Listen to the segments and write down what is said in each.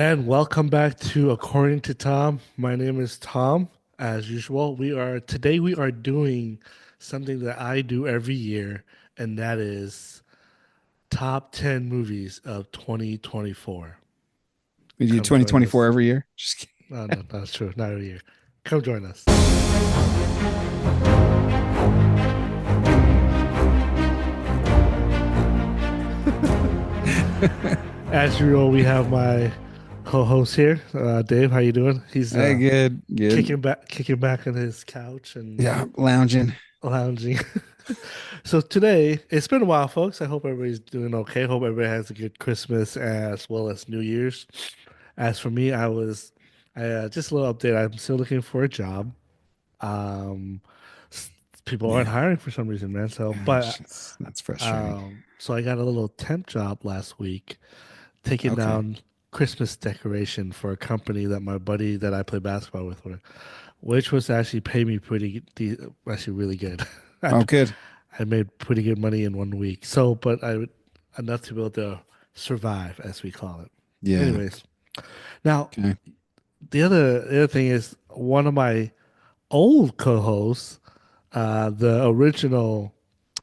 And welcome back to According to Tom. My name is Tom. As usual, we are doing something that I do every year, and that is top 10 movies of 2024. We do Come join 2024 us. every year. Just kidding. No, no, that's true. Not every year. Come join us. As usual, we have my co-host here, Dave. How you doing? He's Hey, good, good. kicking back on his couch and Yeah, lounging. lounging. So today, it's been a while, folks. I hope everybody's doing okay. Hope everybody has a good Christmas as well as New Year's. As for me, just a little update. I'm still looking for a job. Um, People aren't Yeah, hiring for some reason, man. gosh, that's frustrating. So I got a little temp job last week, taking Okay. down Christmas decoration for a company that my buddy that I play basketball with, which was actually pay me actually really good. I, Oh, good. I made pretty good money in 1 week. So, but I enough to be able to survive, as we call it. Yeah. Anyways, now Okay. the other thing is one of my old co-hosts, the original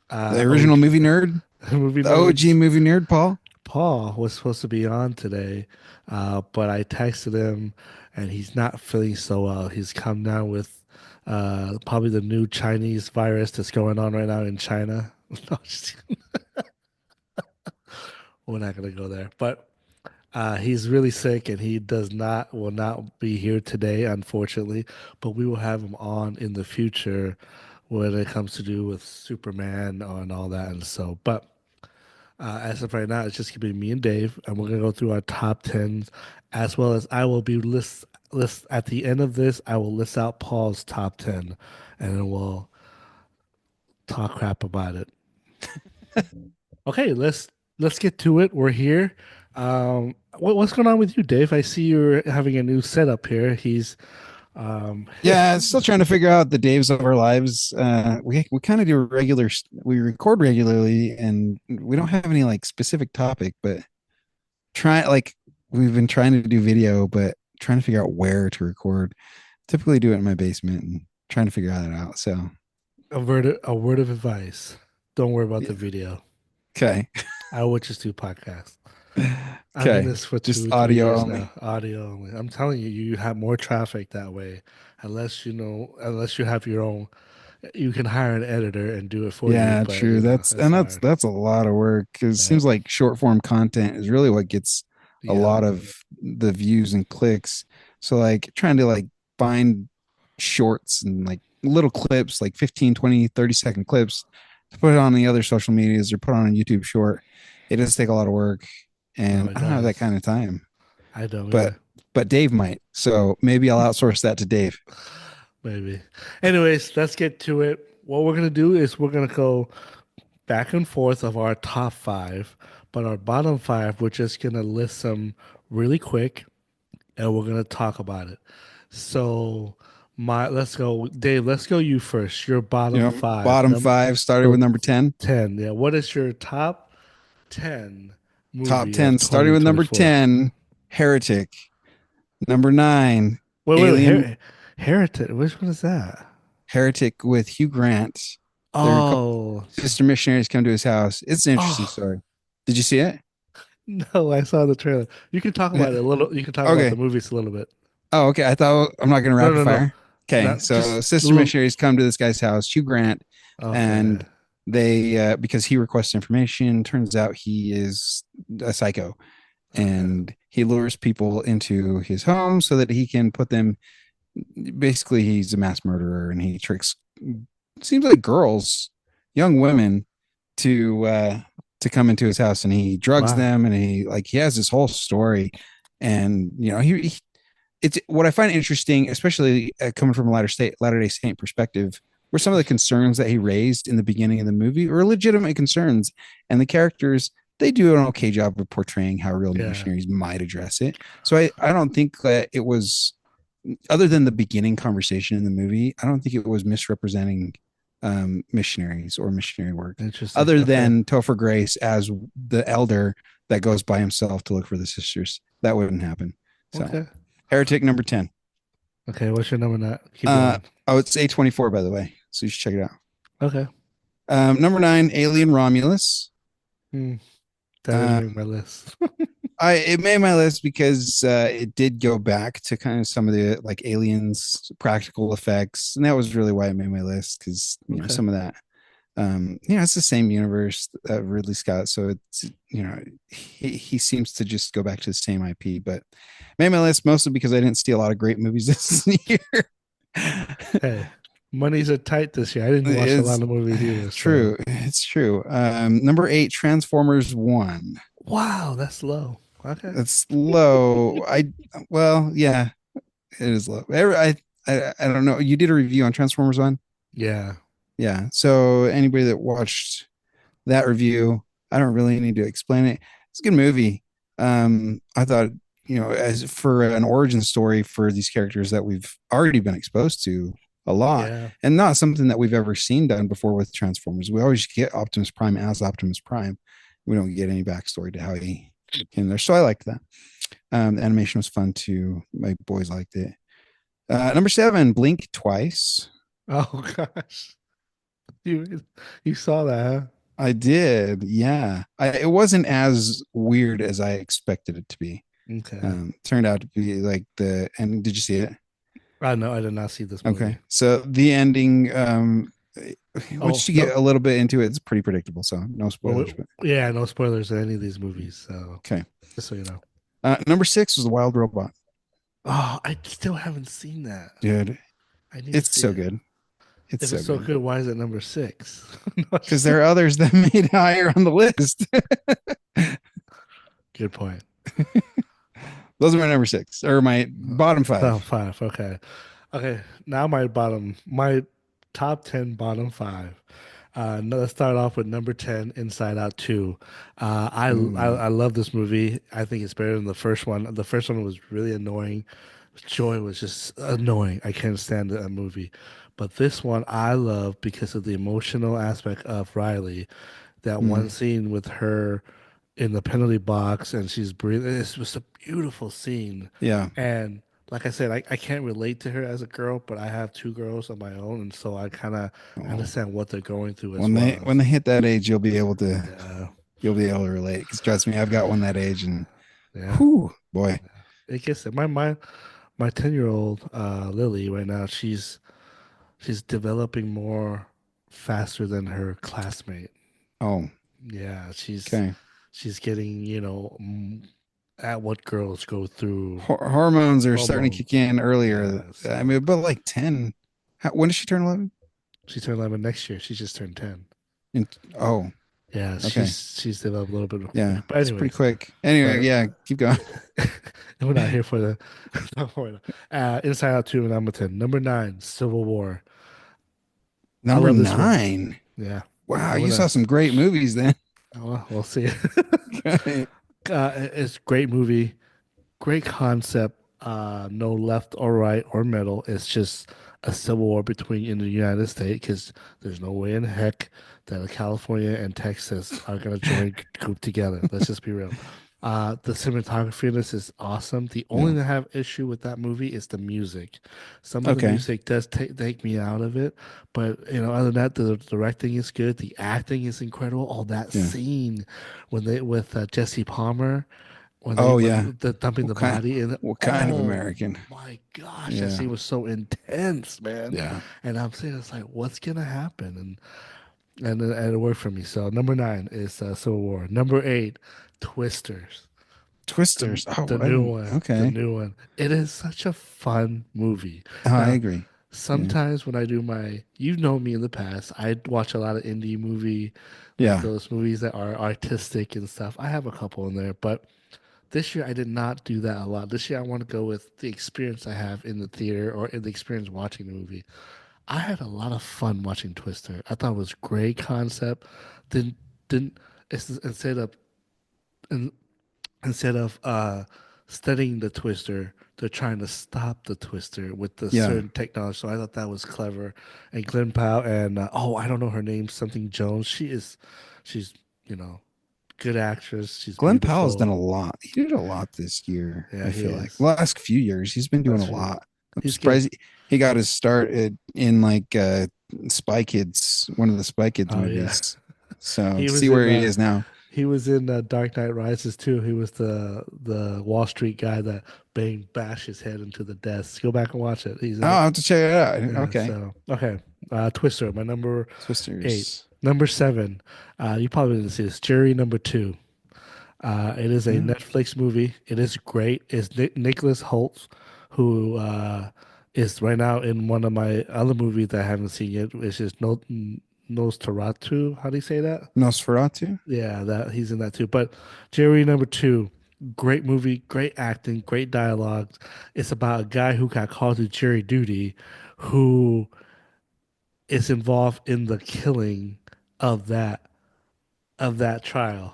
The original OG movie nerd, movie the nerd OG movie nerd, Paul. Paul was supposed to be on today, but I texted him and he's not feeling so well. He's come down with probably the new Chinese virus that's going on right now in China. No, we're not gonna go there. But he's really sick and he will not be here today, unfortunately. But we will have him on in the future when it comes to do with Superman and all that. And so, but as of right now, it's just gonna be me and Dave, and we're gonna go through our top tens, as well as I will be list at the end of this. I will list out Paul's top 10, and then we'll talk crap about it. Okay, let's get to it. We're here. What's going on with you, Dave? I see you're having a new setup here. He's Yeah, still trying to figure out the Daves of our lives. We kind of do we record regularly, and we don't have any like specific topic, but try like we've been trying to do video, but trying to figure out where to record. Typically do it in my basement and trying to figure that out. So a word of advice. Don't worry about the yeah. video. Okay. I will just do podcasts. I'm in Okay. this for Just 2, 3 audio years now. only. Audio only. I'm telling you, you have more traffic that way. Unless you have your own, you can hire an editor and do it for you. Yeah, But true. That's it's and that's hard. that's a lot of work because it Yeah, seems like short form content is really what gets a yeah, lot of the views and clicks. So like trying to like find shorts and like little clips, like 15, 20, 30-second clips to put it on the other social medias or put on a YouTube short. It does take a lot of work no, and it I don't have that does. kind of time. I don't But either. but Dave might. So maybe I'll outsource that to Dave. Maybe. Anyways, let's get to it. What we're gonna do is we're gonna go back and forth of our top five, but our bottom five, we're just gonna list them really quick, and we're gonna talk about it. So let's go, Dave. Let's go you first. Your You bottom know, five, bottom five started with so number 10. 10. Yeah. What is your top 10 Top movie of 10, starting with number 2024? 10, Heretic. Number 9, Wait. Alien. Heretic. Which one is that? Heretic with Hugh Grant. There are a couple Oh, sister missionaries come to his house. It's an interesting oh story. Did you see it? no! I saw the trailer. You can talk Yeah. about it a little. You can talk about the Okay. movies a little bit. Oh, okay. I thought I'm not going to No, rapid no, no. fire. Okay. Not So just a sister little. missionaries come to this guy's house, Hugh Grant, Okay. and they because he requests information. Turns out he is a psycho, Okay. and he lures people into his home so that he can put them. Basically, he's a mass murderer, and he tricks. Seems like girls, young women, to come into his house, and he drugs Wow. them, and he has this whole story, and it's what I find interesting, especially coming from a Latter Day Saint perspective, were some of the concerns that he raised in the beginning of the movie were legitimate concerns, and the characters they do an okay job of portraying how real Yeah. missionaries might address it. So I don't think that it was other than the beginning conversation in the movie, I don't think it was misrepresenting missionaries or missionary work, Interesting. other Okay. than Topher Grace as the elder that goes by himself to look for the sisters. That wouldn't happen. So Okay. Heretic number 10. Okay. What's your number? Not keep Uh, going. oh, it's A24 by the way, so you should check it out. Okay. Number 9, Alien Romulus. Hmm. That didn't make Um, my list. I it made my list because it did go back to kind of some of the like aliens practical effects, and that was really why it made my list because Okay. some of that. It's the same universe Ridley Scott, so it's he seems to just go back to the same IP, but made my list mostly because I didn't see a lot of great movies this year. Hey, monies are tight this year. I didn't watch a It's lot of movies either. So, true. It's true. Number 8, Transformers 1. wow, that's low. Okay. It's low. Well, yeah, it is low. I don't know. You did a review on Transformers 1? Yeah. Yeah. So anybody that watched that review, I don't really need to explain it. It's a good movie. I thought, as for an origin story for these characters that we've already been exposed to a lot, Yeah. and not something that we've ever seen done before with Transformers. We always get Optimus Prime as Optimus Prime. We don't get any backstory to how he came there. So I liked that. The animation was fun too. My boys liked it. Number 7, Blink Twice. Oh gosh. You you saw that, huh? I did, yeah. It wasn't as weird as I expected it to be. Okay. Turned out to be like and did you see it? I know I did not see this movie. Okay, so the ending, Oh, once you no. get a little bit into it, it's pretty predictable. So no Well, spoilers. But yeah, no spoilers in any of these movies. So okay, just so you know. number 6 was the Wild Robot. Oh, I still haven't seen that. Dude, I need to it's see so it. good. It's If so it's so good good, why is it number six? No, because there are others that made higher on the list. good point. Those are my number 6 or my bottom Top 5. five. Okay. Okay. Now my top 10 bottom five. Let's start off with number 10, Inside Out 2. Ooh, I love this movie. I think it's better than the first one. The first one was really annoying. Joy was just annoying. I can't stand that movie. But this one I love because of the emotional aspect of Riley. That one mm, scene with her in the penalty box and she's breathing. It's just a beautiful scene. yeah. And like I said, I can't relate to her as a girl, but I have two girls of my own, and so I kind of Oh. understand what they're going through as When they well. when they hit that age, Yeah, you'll be able to relate. Because trust me, I've got one that age, and yeah. whew, boy. It gets it. My 10-year-old Lily right now, she's developing more faster than her classmate. Oh, Yeah, okay. she's getting, at what girls go through Hormones are starting to hormones. kick in earlier. Yeah, I so mean, but like 10. When does she turn 11? she turned 11 next year. She just turned 10. In, oh, Yeah, okay. she's developed a little bit. Yeah, But it's pretty anyways, quick. Anyway, but yeah, keep going. we're not here for the not for the- Inside Out 2 and number 10. Number 9, Civil War. I Number love this movie. 9. Yeah. Wow, Number you saw 9. some great movies then. Well, we'll see. Okay. It's a great movie, great concept. No left or right or middle. It's just a civil war between in the United States because there's no way in heck that California and Texas are gonna join group together. Let's just be real. The cinematography in this is awesome. The only Yeah. thing I have issue with that movie is the music. Some of the Okay. music does take me out of it, but other than that, the directing is good. The acting is incredible. All that Yeah. scene when they with Jesse Palmer when they Oh were yeah. dumping What the kind body in. what kind of Oh American? my gosh, that Yeah. scene was so intense, man. Yeah. And I'm saying it's like, what's gonna happen? And it worked for me. So number 9 is Civil War. Number 8, Twisters. The Twisters. Oh, the I new didn't. one. The Okay. new one. It is such a fun movie. Oh, I Now, agree. Yeah. sometimes when I do you know me in the past, I watch a lot of indie movie, like Yeah. those movies that are artistic and stuff. I have a couple in there, but this year I did not do that a lot. This year I want to go with the experience I have in the theater or in the experience watching the movie. I had a lot of fun watching Twister. I thought it was great concept. Didn't didn't it's, in, instead of studying the Twister, they're trying to stop the Twister with the Yeah. certain technology. So I thought that was clever. And Glenn Powell and I don't know her name, something Jones. She's you know good actress. She's Glenn Powell's done beautiful. a lot. He did a lot this year. Yeah, I he feel like is. last few years he's been doing That's a true. lot. I'm He's good. surprised he got his start in like Spy Kids, one of the Spy Kids Oh yeah. movies. So He to was see in where he is now. Dark Knight Rises too. He was the Wall Street guy that bashed his head into the desk. Go back and watch it. He's Oh, in I'll it. have to check it out. Yeah. Okay, So okay. Twister, my number 8. Twisters. Number 7. You probably didn't see this. Jury number 2. It is a No. Netflix movie. It is great. It's Nicholas Holt, who is right now in one of my other movies that I haven't seen yet, which is Nosferatu. How do you say that? Nosferatu. Yeah, that he's in that too. But Jerry number 2, great movie, great acting, great dialogue. It's about a guy who got called to jury duty, who is involved in the killing of that trial.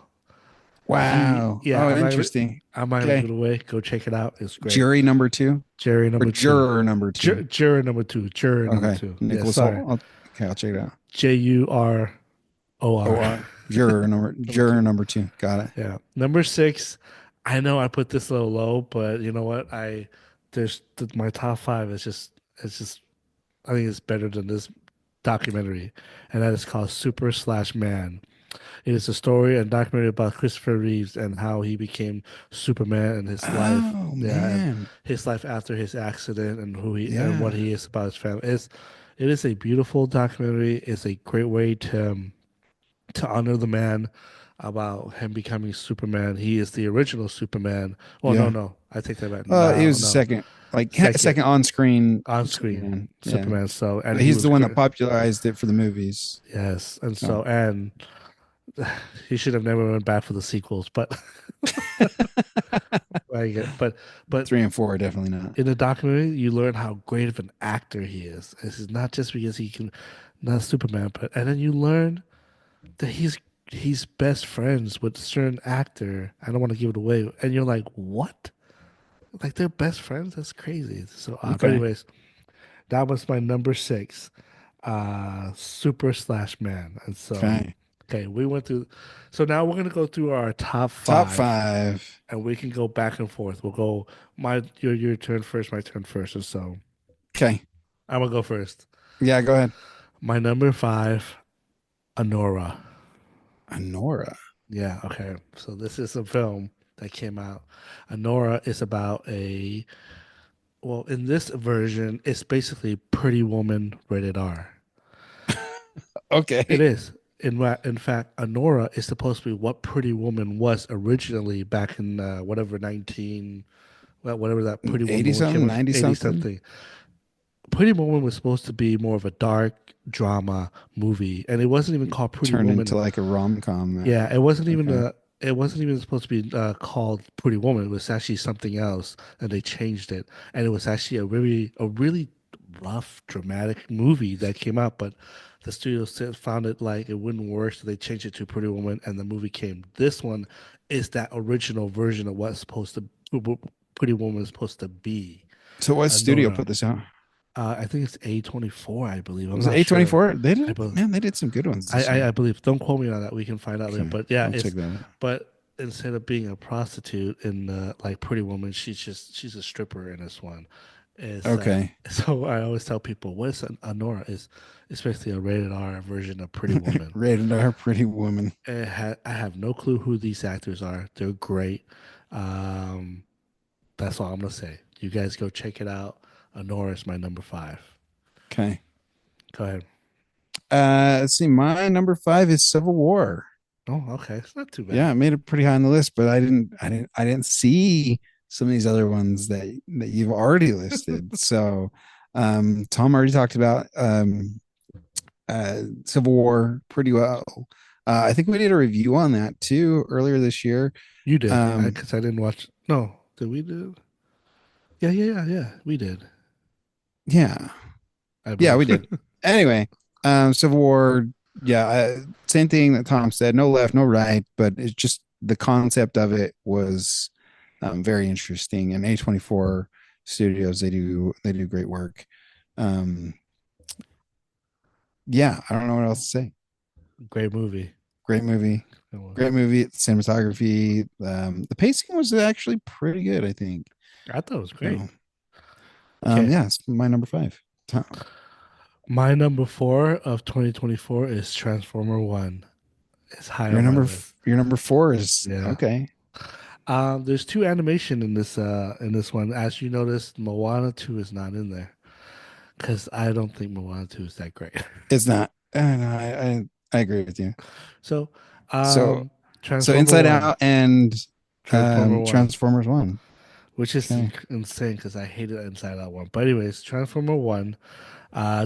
Wow. Yeah, Oh, interesting. I'm not gonna give Okay. it away. Go check it out. It's great. Jury number two Jerry or number 2, juror number two. Juror number 2, Juror number Okay. 2. Yeah, Nicholas Holt. sorry, Okay, I'll check it out. Juror. OR. Number Juror 2. number two. Got it. Yeah, number 6. I know I put this a little low, but you know what? My top 5 is just I think it's better than this documentary, and that is called Super Slash Man. It is a story and documentary about Christopher Reeves and how he became Superman and his life. Oh Yeah, and man. his life after his accident and who he and what Yeah. he is about his family. It is a beautiful documentary. It's a great way to honor the man about him becoming Superman. He is the original Superman. Oh no, Yeah. no, I take that back. He No, was the no, second, like second second on screen on screen Superman. Yeah. Superman. So and But he he's was the one that great. popularized it for the movies. Yes, and So so and he should have never went back for the sequels, but I get, but 3 and 4 definitely not. in the documentary, you learn how great of an actor he is. This is not just because he can, not Superman, but and then you learn that he's best friends with a certain actor. I don't want to give it away, and you're like, what? Like they're best friends? That's crazy. It's so odd. But Okay. anyways, that was my number 6, Super Slash Man, and so. Okay. Okay, we went through. So now we're gonna go through our top Top 5, 5. and we can go back and forth. We'll go your turn first, my turn first, and so Okay. I'm gonna go first. Yeah, go ahead. My number 5, Anora. Honora. Yeah, okay. So this is a film that came out. Anora is about well, in this version, it's basically Pretty Woman rated R. It Okay. is. In fact, Anora is supposed to be what Pretty Woman was originally back in whatever 19, well, whatever that Pretty 80 Woman came something, out, 90 80 something. something. Pretty Woman was supposed to be more of a dark drama movie, and it wasn't even called Pretty Turned into Woman. like a rom-com. Yeah, Okay. it wasn't even supposed to be called Pretty Woman. It was actually something else, and they changed it. And it was actually a really rough, dramatic movie that came out, but the studio found it like it wouldn't work, so they changed it to Pretty Woman, and the movie came. This one is that original version of what's supposed to Pretty Woman is supposed to be. So what studio Nora. put this out? I think it's A24, I believe. I'm Was it not sure. A24? They I did, believe. man, they did some good ones this I year. believe. Don't quote me on that. We can find out later. Okay. But yeah, I'll check it's that out. but instead of being a prostitute in like Pretty Woman, she's a stripper in this one. Is Okay. so I always tell people what is a Nora is basically a rated R version of Pretty Woman. Rated R Pretty Woman. I have no clue who these actors are. They're great. Um, that's all I'm gonna say. You guys go check it out. Honora is my number 5. Okay. Go ahead. Let's see. My number 5 is Civil War. Oh, okay. It's not too Yeah, bad. I made it pretty high on the list, but I didn't see some of these other ones that you've already listed. So, Tom already talked about Civil War pretty well. I think we did a review on that too earlier this year. You did, Um, because I didn't watch. No, did we do? Yeah, yeah, yeah, yeah. We did, yeah, I yeah, we believe. did. Anyway, Civil War, yeah, same thing that Tom said. No left, no right, but it's just the concept of it was very interesting. And A24 Studios, they do great work. Um, yeah, I don't know what else to say. Great movie. Great movie. It was. Great movie. Cinematography. The pacing was actually pretty good, I think. I thought it was great. So, Okay. yeah, it's my number five. Tom, My number four of 2024 is Transformer One. It's high on my list. your number four is Yeah. okay. There's two animation in this one. As you noticed, Moana 2 is not in there because I don't think Moana 2 is that great. It's not. No, I agree with you. So, So um, so Transformer Inside One, Out and Transformer One, Transformers One. which is Okay. insane because I hated Inside Out One. But anyways, Transformer One,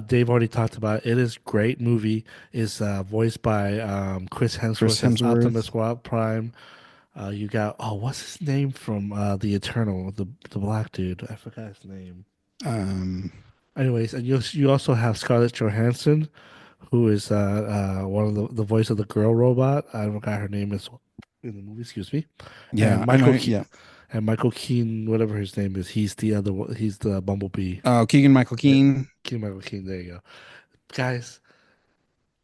Dave already talked about it. It is great movie. Is voiced by Chris Chris Hemsworth as Hemsworth. Optimus Prime. You got what's his name from the Eternal, the black dude. I forgot his name. Um, Anyways, and you also have Scarlett Johansson, who is one of the voice of the girl robot. I forgot her name is in the movie. Excuse me. And yeah, I know. Yeah. Michael Keane, whatever his name is, he's the other one. He's the Bumblebee. Oh, Keegan Michael Yeah, Keen. Keane Michael Keane. There you go, guys.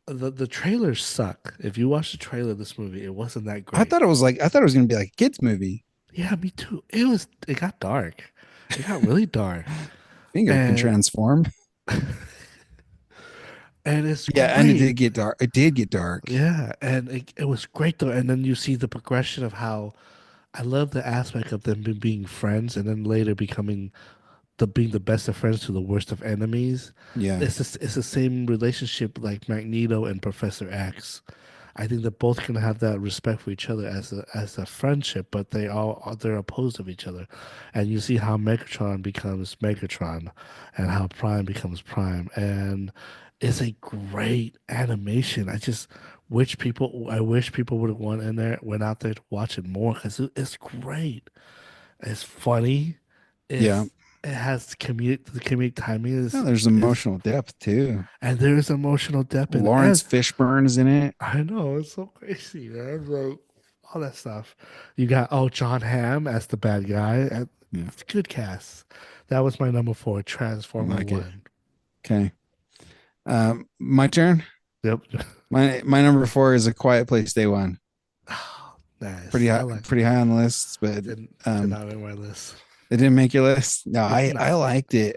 The trailers suck. If you watch the trailer of this movie, it wasn't that great. I thought it was gonna be like a kids movie. Yeah, me too. It got dark. It got really dark. Finger can And transform. and it's Yeah, and it great. did get dark. It did get dark. Yeah, and it was great though. And then you see the progression of how I love the aspect of them being friends and then later becoming being the best of friends to the worst of enemies. Yeah. It's the same relationship like Magneto and Professor X. I think they're both gonna have that respect for each other as a friendship, but they're opposed of each other. And you see how Megatron becomes Megatron and how Prime becomes Prime. And it's a great animation. I wish people would have went out there to watch it more because it's great. It's funny. Yeah. It has the comedic timing Yeah, there's is emotional depth too. and there is emotional depth in it. Lawrence Fishburne is in it. I know it's so crazy, man. Like all that stuff. You got John Hamm as the bad guy. Yeah, It's a good cast. That was my number four, I Transformer like it. One. Okay. My turn. Yep. My number four is A Quiet Place Day One. Nice. I like Pretty high on the list, but did um, not make my list. it didn't make your list. No, No. I liked it.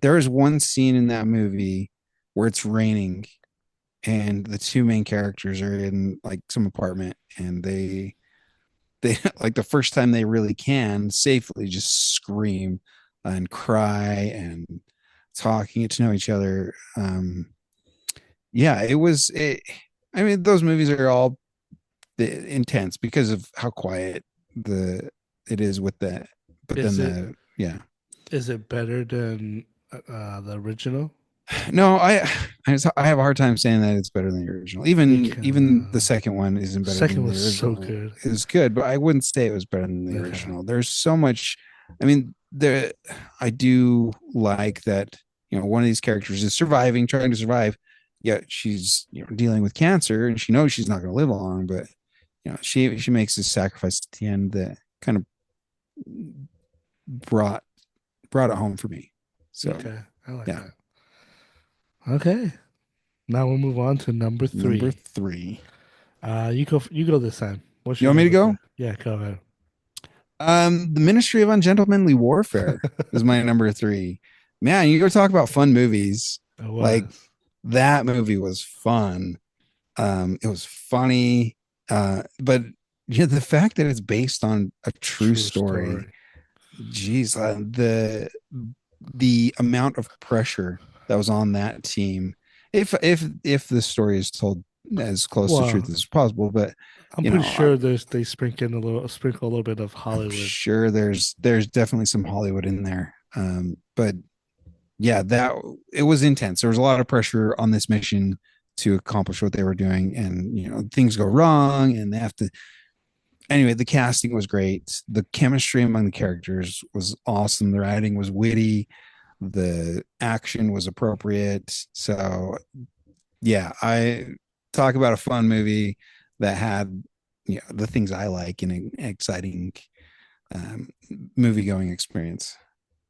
There is one scene in that movie where it's raining and the two main characters are in like some apartment and they like the first time they really can safely just scream and cry and talking, get to know each other. Yeah, I mean, those movies are all intense because of how quiet the it is with that. But then Is it yeah. is it better than the original? No, I have a hard time saying that it's better than the original. Even the Because second one isn't better second than the was so original. good. It's good, but I wouldn't say it was better than the Okay. original. There's so much. I mean, there. I do like that. You know, one of these characters is surviving, trying to survive. Yet she's dealing with cancer, and she knows she's not going to live long. But she makes this sacrifice at the end that kind of brought brought it home for me. So Okay. I like yeah, that. Okay. Now we'll move on to number number three. three. You go this time. What's You your want me to number three? go? Yeah, go ahead. The Ministry of Ungentlemanly Warfare is my number three. Man, you go talk about fun movies. It Like was that movie was fun. It was funny. But yeah, the fact that it's based on a true true story, story. geez, the amount of pressure that was on that team. If the story is told as close to truth Well, as possible, but I'm you pretty know, sure they sprinkle a little bit of I'm Hollywood. sure there's definitely some Hollywood in there. But yeah, that it was intense. There was a lot of pressure on this mission to accomplish what they were doing, and things go wrong, and they have to. Anyway, the casting was great. The chemistry among the characters was awesome. The writing was witty. The action was appropriate. So yeah, I talk about a fun movie that had the things I like in an exciting um, movie going experience.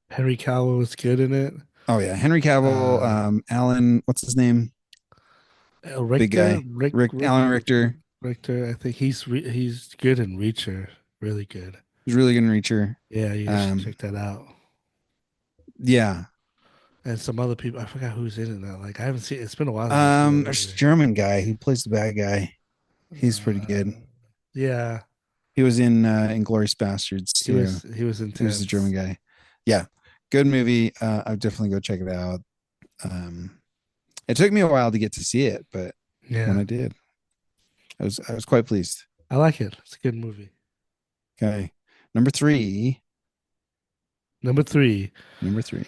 Henry Cavill was good in it. Oh yeah, Henry Cavill, Uh, Alan, what's his name? Big Richter, guy. Alan Richter. Richter. I think he's good in Reacher, really good. He's really good in Reacher. Yeah, you should Um, check that out. yeah. And some other people, I forgot who's in it now. Like I haven't seen. It's been a while since I've seen that There's a movie. German guy who plays the bad guy. He's pretty Uh, good. yeah, He was in Inglorious Bastards too. he was He was the German intense. guy. Yeah, good movie. I'd definitely go check it out. Um, it took me a while to get to see it, but when Yeah, I did, I was quite pleased. I like it. It's a good movie. Okay, number three. Number three. Number three.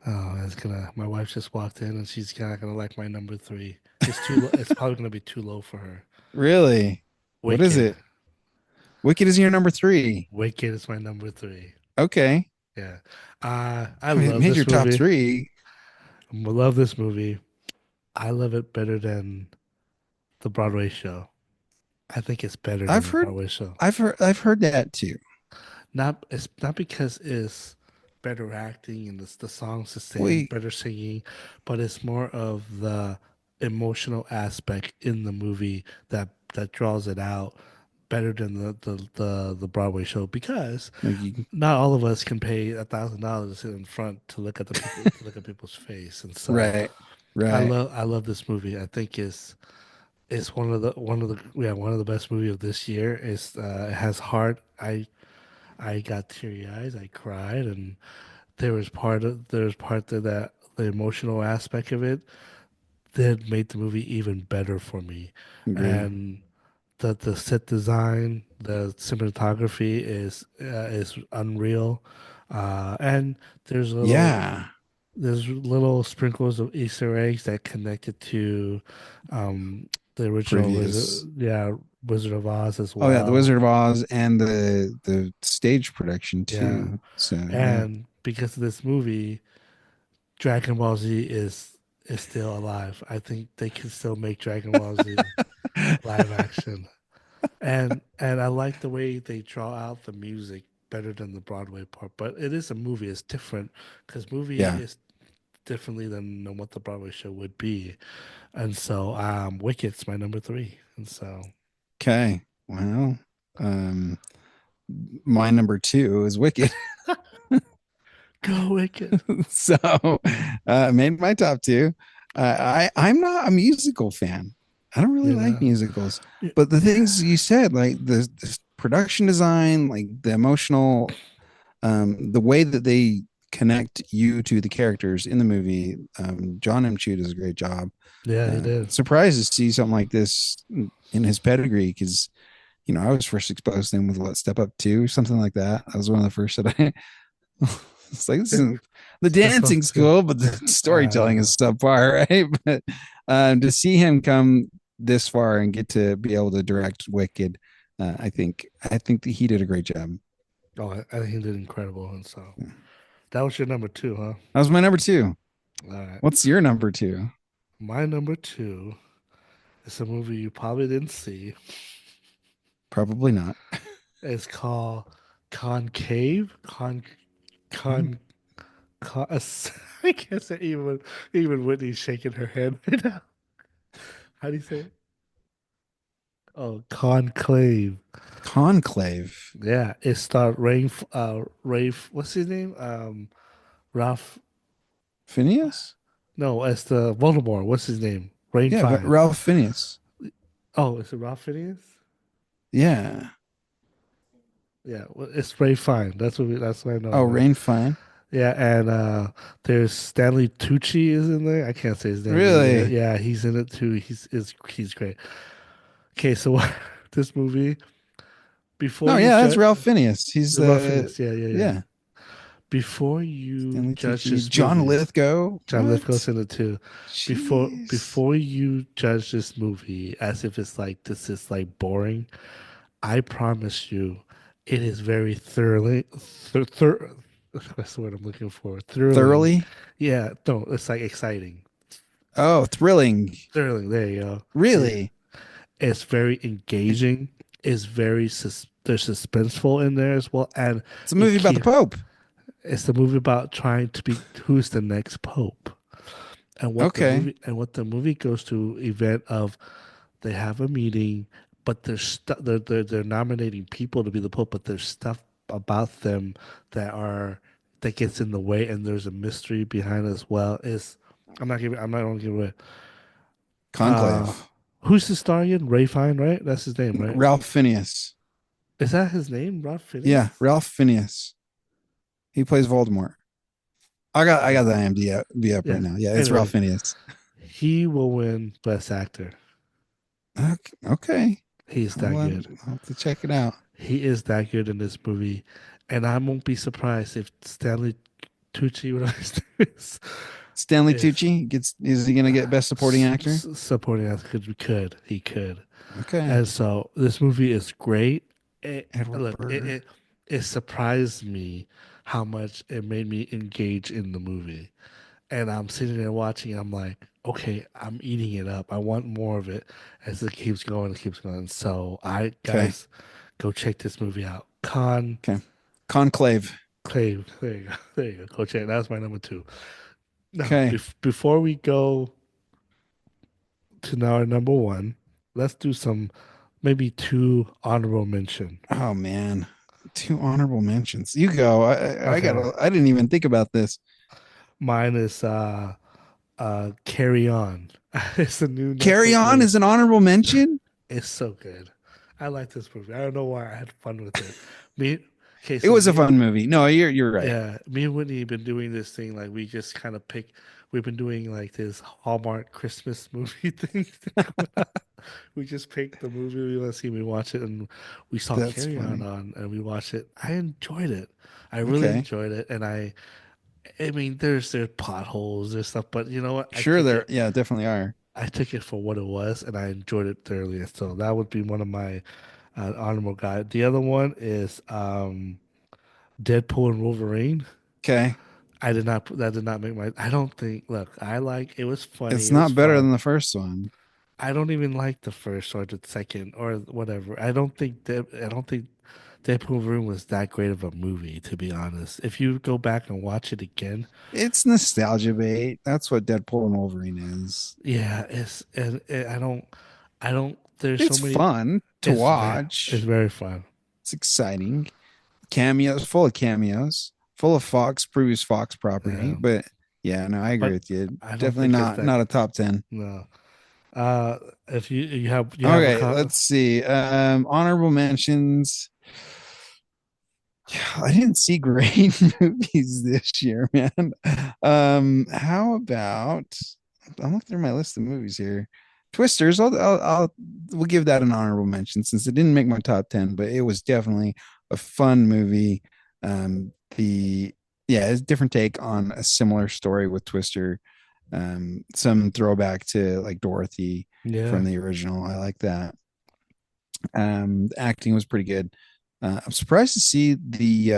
Oh, it's gonna. My wife just walked in, and she's not gonna like my number three. It's too. It's probably gonna be too low for her. Really? What is Wicked. it? Wicked is your number three. Wicked is my number three. Okay, Yeah. I I mean, it love made your this top movie. three. I love this movie. I love it better than the Broadway show. I think it's better than I've the heard, Broadway show. I've heard that too. Not it's not because it's better acting and the songs the same, Wait, better singing, but it's more of the emotional aspect in the movie that draws it out better than the Broadway show because like you, not all of us can pay $1,000 to sit in front to look at the people to look at people's face. And so right, right. I love this movie. I think it's one of the best movie of this year. It has heart. I got teary eyes. I cried, and there was part of that the emotional aspect of it that made the movie even better for me. Agree. And the set design, the cinematography is unreal, and there's Yeah, little sprinkles of Easter eggs that connected to um, the original previous. Wizard of Oz as Oh yeah, The well. Wizard of Oz and the stage production Yeah, too. So yeah. and because of this movie, Dragon Ball Z is still alive. I think they can still make Dragon Ball Z live action. And I like the way they draw out the music better than the Broadway part. But it is a movie. It's different because movie Yeah. is differently than what the Broadway show would be. And so Wicked's my number three. And so Okay. Well, um, my number two is Wicked. go Wicked. So made my top two. I'm not a musical fan. I don't really You like know? musicals, but the things you said, like the production design, like the emotional, the way that they connect you to the characters in the movie. John M. Chu does a great job. Yeah, he did. Surprised to see something like this in his pedigree because I was first exposed to him with what Step Up 2 or something like that. That was one of the first that I it's like the Step up dancing's to cool, but the storytelling is subpar, right? But to see him come this far and get to be able to direct Wicked, I think that he did a great job. oh, I think he did incredible. And so that was your number two, huh? That was my number two. All right. What's your number two? My number two is a movie you probably didn't see. Probably not. It's called Concave. Con, con I can't say even Whitney's shaking her head right now. How do you say it? Oh, Conclave. Conclave. Yeah, it starred Rafe, what's his name? Ralph. Phineas? No, it's the Voldemort. What's his name? Rain Yeah, but Fiennes. Ralph Phineas. Oh, is it Ralph Phineas? Yeah. Yeah, well, it's Ray Fine. That's what I know Oh, about. Rain Fine. Yeah, and there's Stanley Tucci is in there. I can't say his name, but Really? yeah, he's in it too. He's great. Okay, so this movie before No, you yeah, that's judge Ralph Phineas. He's Ralph Fiennes, yeah. yeah, Before you Stanley judge Tucci, this John movie, Lithgow. John Lithgow's What? in it too. Jeez. Before you judge this movie as if it's like this is like boring, I promise you, it is very thoroughly. What's the word I'm looking for? Thrilling. Thoroughly? Yeah, no, it's like exciting. Oh, thrilling. Thrilling. There you go. See, Really? it's very engaging. It's very there's suspenseful in there as well, and It's a it movie about the keep. Pope. It's the movie about trying to be who's the next pope. Okay. And what the movie goes to event of, they have a meeting, but they're nominating people to be the pope, but there's stuff about them that are that gets in the way, and there's a mystery behind it as well. Is I'm not gonna give away. Uh, Conclave. who's the star again? Ray Fine, right? That's his name, right? Ralph Phineas. Is that his name? Ralph Yeah, Fiennes? Ralph Phineas. He plays Voldemort. I got Uh, the IMDb up right yeah. now. Yeah, it's Ralph Anyway, Phineas. he will win Best Actor. Okay. Okay. He's I'll, that good. I'll have to check it out. He is that good in this movie, and I won't be surprised if Stanley Tucci, whatever his name Stanley is Tucci is he gonna get Best Supporting Actor? supporting us because he could. Okay. And so this movie is great. Edward Look, Berger. it surprised me how much it made me engage in the movie. And I'm sitting there watching, and I'm like, okay, I'm eating it up. I want more of it as it keeps going and keeps going. So Okay. guys, go check this movie out. Okay. Conclave. Clave, there you go, there you go. Go check. That's my number two. Now, Okay. before we go to now our number one, let's do some maybe two honorable mention. Oh man. Two honorable mentions. You go. I Okay, gotta I didn't even think about this. mine is Carry On. It's a new Carry Netflix On movie. is an honorable mention. It's so good. I like this movie. I don't know why I had fun with it. Me, okay, It so was a fun movie. No, you're right. yeah, me and Whitney have been doing this thing. Like we just kind of pick. We've been doing like this Hallmark Christmas movie thing. We just picked the movie we want to see. We watch it, and we saw That's Carry funny. On, and we watched it. I enjoyed it. I really Okay. enjoyed it, and I mean, there's potholes, there's stuff, but you know what? Sure there yeah, definitely are. I took it for what it was, and I enjoyed it thoroughly. So that would be one of my honorable guys. The other one is Deadpool and Wolverine. Okay. That did not make my. I don't think. Look, I like. It was funny. It's It was not better than fun. the first one. I don't even like the first or the second or whatever. I don't think Deadpool and Wolverine was that great of a movie, to be honest. If you go back and watch it again, It's nostalgia bait. That's what Deadpool and Wolverine is. yeah, I don't. There's so It's many. fun to It's watch. very fun. It's exciting. Cameos, full of cameos, full of previous Fox property. Yeah, But yeah, no, I agree but with you. I don't Definitely think it's that. not a top 10. No. If you have a Okay, let's see. Honorable mentions. Yeah, I didn't see great movies this year, man. How about I'm looking through my list of movies here. Twisters, we'll give that an honorable mention since it didn't make my top 10, but it was definitely a fun movie. The yeah, it's a different take on a similar story with Twister. Some throwback to like Dorothy from yeah. the original. I like that. The acting was pretty good. I'm surprised to see the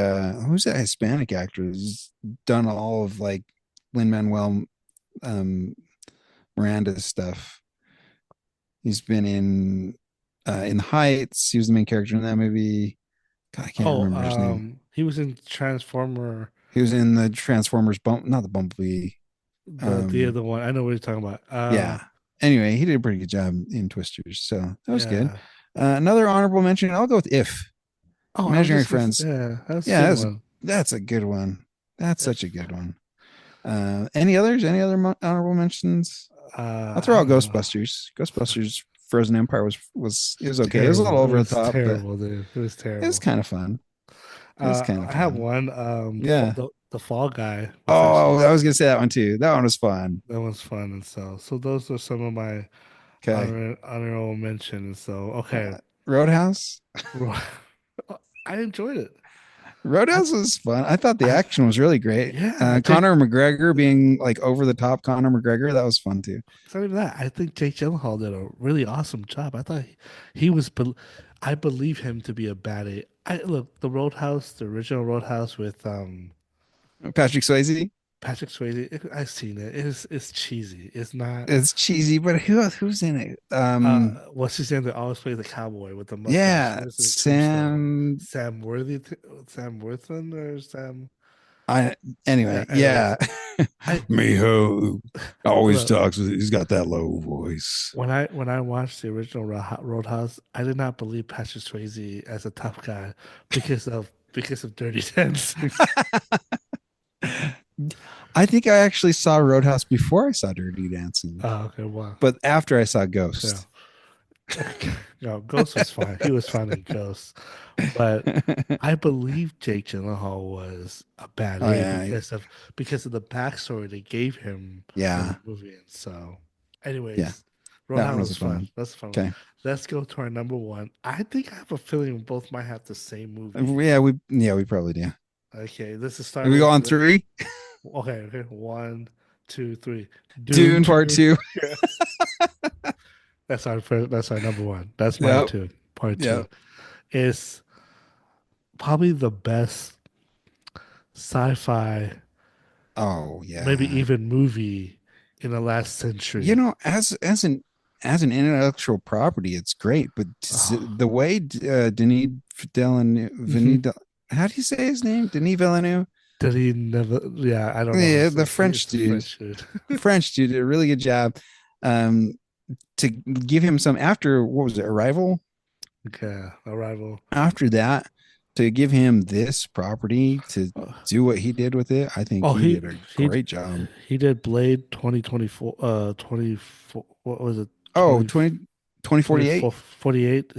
who's that Hispanic actor who's done all of like Lin Manuel um, Miranda stuff. He's been in the Heights. He was the main character in that movie. God, I can't Oh, remember his name. he was in Transformer, He was in the Transformers not the Bumblebee. the Um, other one. I know what you're talking about. yeah. Anyway, he did a pretty good job in Twisters, so that was good. Yeah. Another honorable mention. I'll go with If Oh, I was Imaginary just Friends. yeah, that's a Yeah, good one. that's a good one. That's such a If good one. Any others? Any other honorable mentions? I'll throw I out don't know. Ghostbusters. Ghostbusters Frozen Empire was it It's was okay. It was a little terrible. It over the was top, but terrible, dude. It was it was terrible. kind of fun. It was kind of I have fun. one. Yeah. The Fall Guy was Oh, actually I was gonna say that one too. That one was fun. that was fun, and so those are some of my Okay. honorable mention. And so okay, Roadhouse. I enjoyed it. I Roadhouse was fun. I thought the I action was really great. yeah, Jake. Connor McGregor being like over the top Connor McGregor, that was fun too. It's not even that. I think Jake Gyllenhaal did a really awesome job. I thought he was. I believe him to be a baddie. I look the Roadhouse, the original Roadhouse with Patrick Swayze. Patrick Swayze. I've seen it. It's cheesy. It's not. It's cheesy, but who's in it? What's his name that always plays the cowboy with the mustache? He Yeah, was in Tombstone. Sam. Sam Worthington or Sam? I anyway, yeah. Anyways, I Miho always look, talks with he's got that low voice. when I watched the original Roadhouse, I did not believe Patrick Swayze as a tough guy because of Dirty Dancing. I think I actually saw Roadhouse before I saw Dirty Dancing, Oh, okay, wow, but after I saw yeah. Ghost. No, Ghost was fine. He was fine in Ghost, but Oh I believe Jake Gyllenhaal was a bad A yeah, because of the backstory they gave him in the yeah, movie. And so, yeah. anyways, That one Roadhouse was a was fun fun. one. That's a fun one. Okay. Let's go to our number one. I think I have a feeling we both might have the same movie. Yeah, we probably do. Okay, this is start Can we go with on three? okay. One, two, three. Dune Dune Part 2. Two. Yes. That's our first, that's our number one. That's mine Yep. too. Part two Yep. is probably the best sci-fi, Oh maybe yeah. even movie in the last You century. know, as an intellectual property, it's great, but Oh. the way Denis Hmm. Villeneuve, how do you say his name? Denis Villeneuve? Did he never? Yeah, I don't know how to Yeah, say the it. It's French the dude. French dude. The French dude did a really good job. Um, to give him some after what was it, Arrival? Okay, Arrival. After that, to give him this property to Uh, do what he did with it, I think Oh, he did a he great job. he did Blade 2024. 24. What was it? Oh, 20 2048. 48.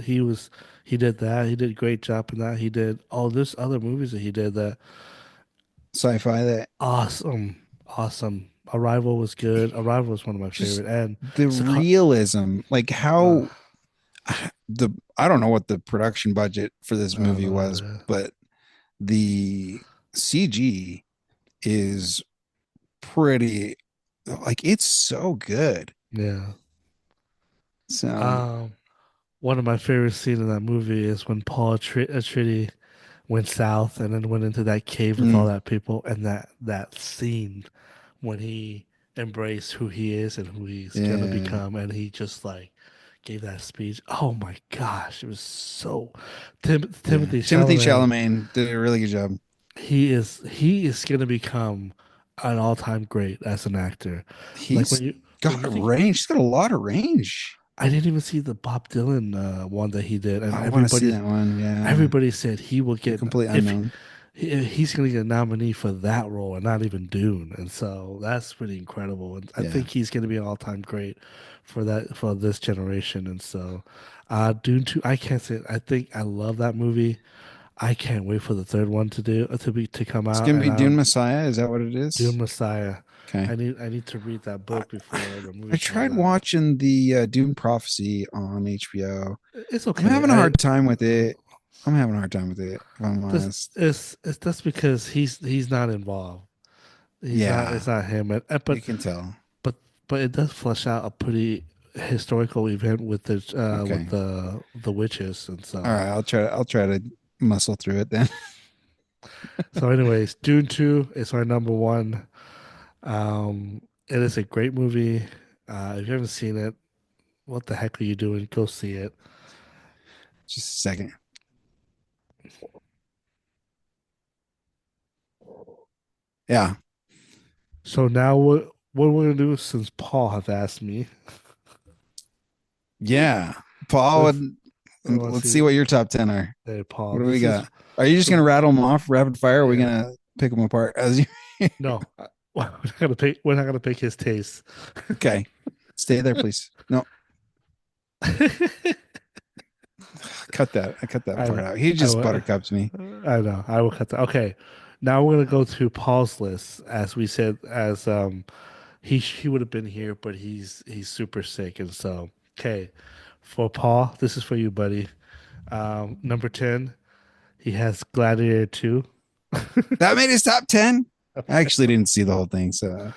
He did that. He did a great job in that. He did all this other movies that he did that Sci-fi that awesome. Awesome. Arrival was good. Arrival was one of my just favorite. And the Sica- realism, like uh, how the I don't know what the production budget for this I don't movie know was, either. but the CG is pretty like it's so good. Yeah. So Um, One of my favorite scenes in that movie is when Atreides went south and then went into that cave with all mm, that people, and that scene when he embraced who he is and who he's gonna yeah. become, and he just like gave that speech. Oh my gosh, it was so Yeah. Timothy Timothy Chalamet. Chalamet did a really good job. He is gonna become an all-time great as an actor. Like He's when got you think range. He's got a lot of range. I didn't even see the Bob Dylan one that he did, and I want to see that one. Yeah. everybody said he will The get complete if unknown. he's going to get a nominee for that role and not even Dune, and so that's pretty incredible. And I Yeah. think he's going to be an all-time great for that for this generation. And so, Dune 2, I can't say I think I love that movie. I can't wait for the third one to come It's out, gonna and be Dune Messiah. Is that what it Dune is? Messiah. Okay. I need to read that I, book before the I movie comes tried out. watching the Dune Prophecy on HBO. It's I'm okay. having a I hard time with it. I'm having a hard time with it, if I'm This honest. it's that's because he's not involved. He's not. It's Yeah, not him. you can tell. But but it does flesh out a pretty historical event with Okay. the witches, and All so right, I'll try to muscle through it then. anyways, Dune 2 is our number one. It is a great movie. If you haven't seen it, what the heck are you doing? Go see it. Just a second. Yeah. So now what we're gonna do since Paul have asked me. Yeah. Paul, Let's let's let's see. see what your top 10 are. Hey Paul, What do we this is got? Are you just so gonna rattle them off rapid fire? Or are we yeah. gonna pick them apart as you? No, we're not gonna pick. We're not gonna pick his taste. Okay. Stay there, please. No, cut that. I cut that I part know. out. He I just will. buttercups me. I know. I will cut that. Okay. Now we're gonna go to Paul's list, as we said. As he would have been here, but he's super sick, and so okay. For Paul, this is for you, buddy. Number 10, he has Gladiator 2. That made his top 10. I actually didn't see the whole thing, so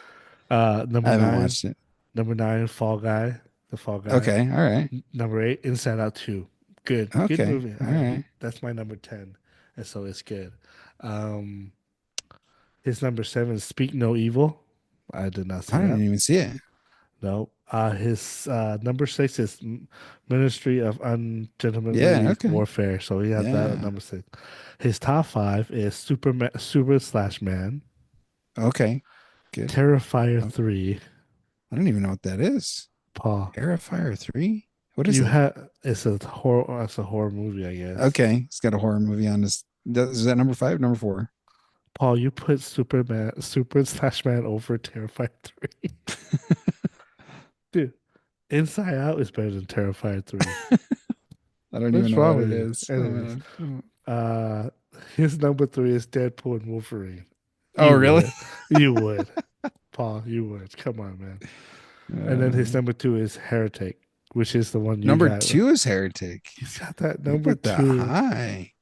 I Number haven't nine, watched it. number nine, Fall Guy, the Fall Guy. Okay. All right. Number eight, Inside Out 2. Good Okay. movie. All right. That's my number 10. And so it's good. Um, his number seven is Speak No Evil. I did not see I that. didn't even see it. No. His number six is Ministry of Yeah. Ungentlemanly Okay. Warfare. So he has that at Yeah. number six. His top five is Super Slash Man. Okay, good. Terrifier Oh, 3. I don't even know what that is. Paul, Terrifier 3? What is you that? have it's a horror movie, I guess. Okay, it's got a horror movie on this. Is that number five, number four? Paul, you put Super Slash Man over Terrifier 3. Dude, Inside Out is better than Terrifier 3. I don't even What's know wrong what with it you? is. Oh, Anyways, man. uh, his number 3 is Deadpool and Wolverine. Oh, You really? would. You would. Paul, you would. Come on, man. And then his Uh, number 2 is Heretic, which is the one you Number got. two is Heretic. He's got that You number put that 2. high.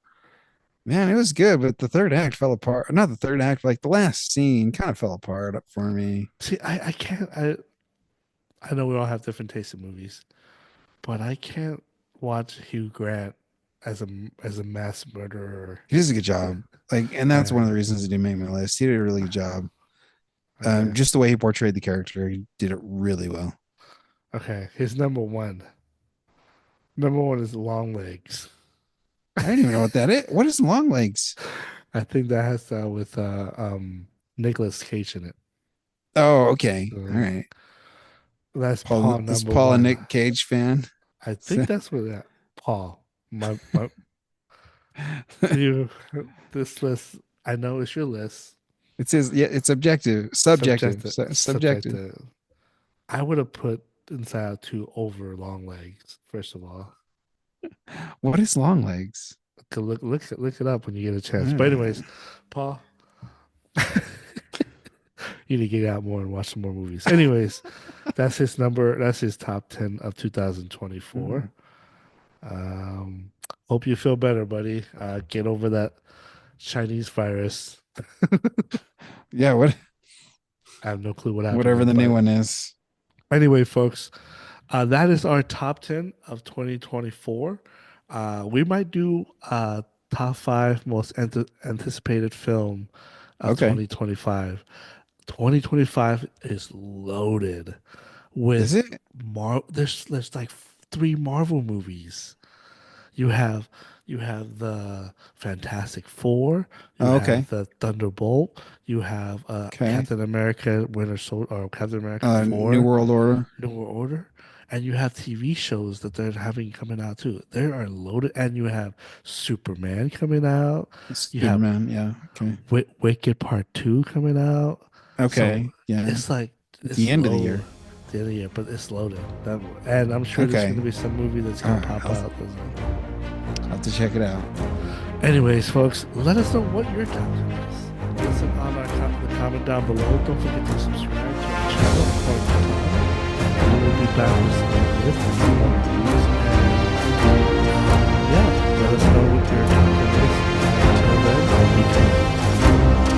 Man, it was good, but the third act fell apart. Not the third act, like the last scene kind of fell apart for me. See, I can't. I know we all have different tastes in movies, but I can't watch Hugh Grant as a mass murderer. He does a good job. Like, and that's one of Uh, the reasons it didn't make my list. He did a really good job. okay, Just the way he portrayed the character, he did it really well. okay. His number one. Number one is Long Legs. I don't even know what that is. What is long legs? I think that has with Nicolas Cage in it. Oh, okay. All So right. that's Paul Paul is number Paul a one. Nick Cage fan? I think that's what that Paul. My you this list. I know it's your list. It says yeah, it's objective, subjective, Subjective. subjective. Subjective. I would have put Inside Out 2 over Long Legs, first of all. What is long legs? Look it up when you get a chance. But Uh, anyways, Paul, you need to get out more and watch some more movies. Anyways, that's his number. That's his top 10 of 2024. Um, hope you feel better, buddy. Get over that Chinese virus. yeah, what I have no clue what happened whatever there, the new but one is. anyway, folks, that is our top 10 of 2024. We might do top five most anticipated film of Okay. 2025. 2025 is loaded Is with it? there's like three Marvel movies. You have the Fantastic Four, you Oh, have okay. the Thunderbolt, you have Okay. Captain America Winter Soldier or Captain America New 4 World Order. New World Order, and you have TV shows that they're having coming out too. They are loaded, and you have Superman coming out. You have Superman. Yeah. Okay. Wicked Part 2 coming out. So Okay. Yeah. it's like At the it's end of the low year. the end of the year, but it's loaded. And I'm sure there's going Okay. to be some movie that's All going to right. pop out. I'll have to check it out. Anyways, folks, let us know what your top 10 is. Listen on the comment down below. Don't forget to subscribe to our channel. We will be back with some more lists and some more reviews. And yeah, let us know what your top 10 is. Until then, be kind.